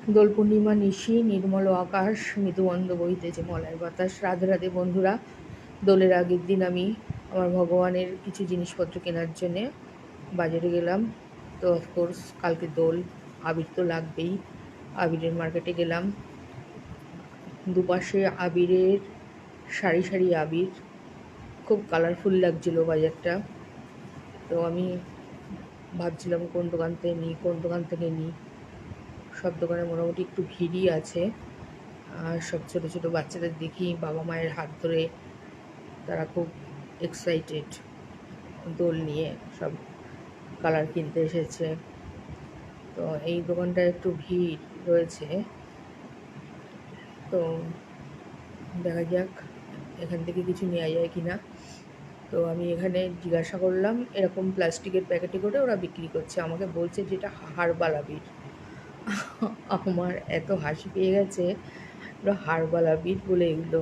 দোল পূর্ণিমা নিশি, নির্মল আকাশ, মৃদুমন্দ বহিতেছে মলয় বাতাস। রাধে রাধে বন্ধুরা। দোলের আগের দিন আমি আমার ভগবানের কিছু জিনিসপত্র কেনার জন্যে বাজারে গেলাম। তো অফকোর্স কালকে দোল, আবির তো লাগবেই। আবিরের মার্কেটে গেলাম। দুপাশে আবিরের সারি সারি আবির, খুব কালারফুল লাগছিল বাজারটা। তো আমি ভাবছিলাম কোন দোকান থেকে নিই। সব দোকানে মোটামুটি একটু ভিড়ই আছে। আর সব ছোটো ছোটো বাচ্চাদের দেখি বাবা মায়ের হাত ধরে তারা খুব এক্সাইটেড, দোল নিয়ে সব কালার কিনতে এসেছে। তো এই দোকানটায় একটু ভিড় রয়েছে। তো দেখা যাক এখান থেকে কিছু নেওয়া যায় কি না। তো আমি এখানে জিজ্ঞাসা করলাম, এরকম প্লাস্টিকের প্যাকেটে করে ওরা বিক্রি করছে। আমাকে বলছে যেটা হার্বাল আবির। আমার এত হাসি পেয়ে গেছে। হার্বাল আবির বলে এগুলো,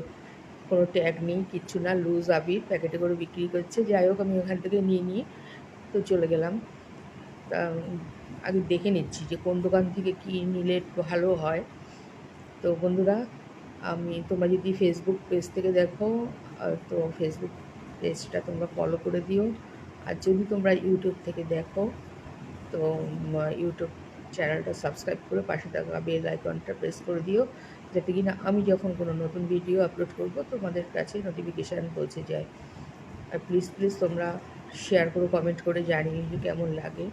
কোনো ট্যাগ নেই, কিচ্ছু না, লুজ আবির প্যাকেটে করে বিক্রি করছে। যাই হোক আমি ওখান থেকে নিয়ে তো চলে গেলাম। তা আগে দেখে নিচ্ছি যে কোন দোকান থেকে কী নিলে ভালো হয়। তো বন্ধুরা, তোমরা যদি ফেসবুক পেজ থেকে দেখো তো ফেসবুক পেজটা তোমরা ফলো করে দিও। আর যদি তোমরা ইউটিউব থেকে দেখো তো ইউটিউব চ্যানেলটা সাবস্ক্রাইব করে পাশে থাকা বেল আইকনটা প্রেস করে দিও, যাতে কিনা আমি যখন কোনো নতুন ভিডিও আপলোড করব তোমাদের কাছে নোটিফিকেশান পৌঁছে যায়। আর প্লিজ প্লিজ তোমরা শেয়ার করো, কমেন্ট করে জানিও যে কেমন লাগে।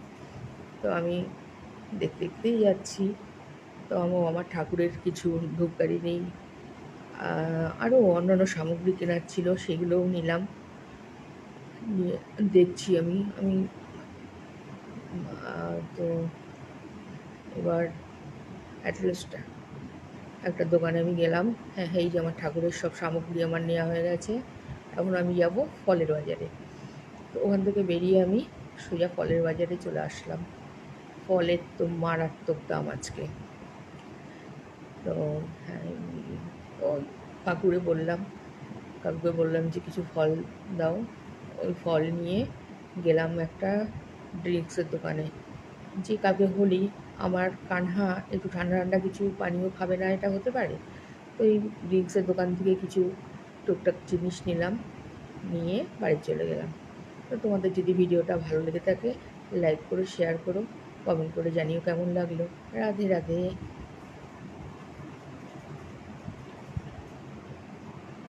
তো আমি দেখতেই যাচ্ছি। তো আমার ঠাকুরের কিছু ধূপকাঠি নেই, আরও অন্যান্য সামগ্রী কেনার ছিল, সেগুলোও নিলাম। নিয়ে দেখছি আমি আমি তো এবার অ্যাটলিস্ট একটা দোকানে আমি গেলাম। হ্যাঁ, এই যে আমার ঠাকুরের সব সামগ্রী আমার নেওয়া হয়ে গেছে। এখন আমি যাব ফলের বাজারে। তো ওখান থেকে বেরিয়ে আমি সোজা ফলের বাজারে চলে আসলাম। ফলের তো মারাত্মক দাম আজকে। তো হ্যাঁ, তো কাকুকে বললাম যে কিছু ফল দাও। ওই ফল নিয়ে গেলাম একটা ড্রিঙ্কসের দোকানে। যে কালকে হোলি, আমার কানহা একটু ঠান্ডা ঠান্ডা কিছু পানীয় খাবে না, এটা হতে পারে? তো এই ড্রিঙ্কসের দোকান থেকে কিছু টুকটাক জিনিস নিলাম, নিয়ে বাড়ি চলে গেলাম। তো তোমাদের যদি ভিডিওটা ভালো লেগে থাকে লাইক করো, শেয়ার করো, কমেন্ট করে জানিও কেমন লাগলো। রাধে রাধে।